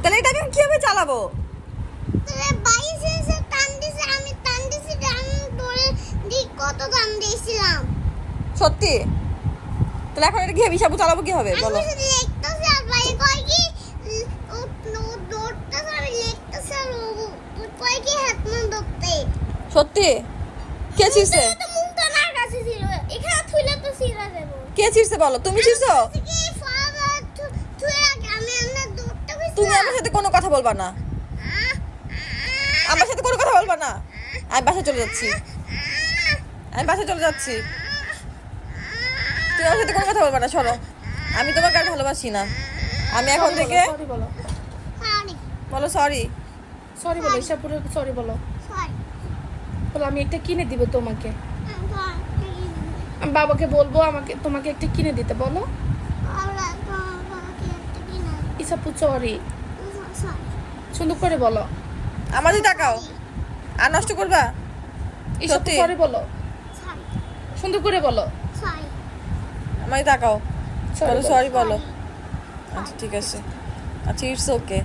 তাহলে এটা আমি কিভাবে চালাবো? তাহলে বাইরে এসে টান দিছে, আমি টান দিছি, টান ধরে দি কত টান দিয়েছিলাম। সত্যি? তাহলে এখন এটা কিভাবে হিসাব চালাবো কিভাবে আমি বলো? শুধু লিখতেছি আর বাইরে কয় কি ও দৌড়তে আমি লিখতেছি আর ও কয় কি হাত মন ধরতে। সত্যি? কে ছিড়ছে? তো মুখটা না কাছে ছিল, এখানে থুইলে তো ছিড়া দেব। কে ছিড়ছে বলো? তুমি ছিড়ছো? কি ফাদার থুইয়া আমি আমরা দৌড়তে গেছি। তুমি আমার সাথে কোনো কথা বলবা না, আমার সাথে কোনো কথা বলবা না। আমি বাসায় চলে যাচ্ছি, আমি বাসায় চলে যাচ্ছি। তুমি আমার সাথে কোনো কথা বলবা না, সরো। আমি তোমাকে আর ভালোবাসি না। আমি এখন থেকে সরি বলো, সরি বলো সরি। সরি বলো, ঈশাপুরে সরি বলো। সরি বলো আমি একটা কিনে দিব তোমাকে। আমি বাবাকে বলবো আমাকে তোমাকে একটা কিনে দিতে, বলো। ঈশাপু সরি, সুন্দর করে বলো। আমার দিকে তাকাও। আর নষ্ট করবা? ঈশাপু সত্যি? সরি বলো, সুন্দর করে বলো। আমার দিকে তাকাও, Sorry বলো বলো। সরি বলো। আচ্ছা ঠিক আছে, আচ্ছা ইটস ওকে।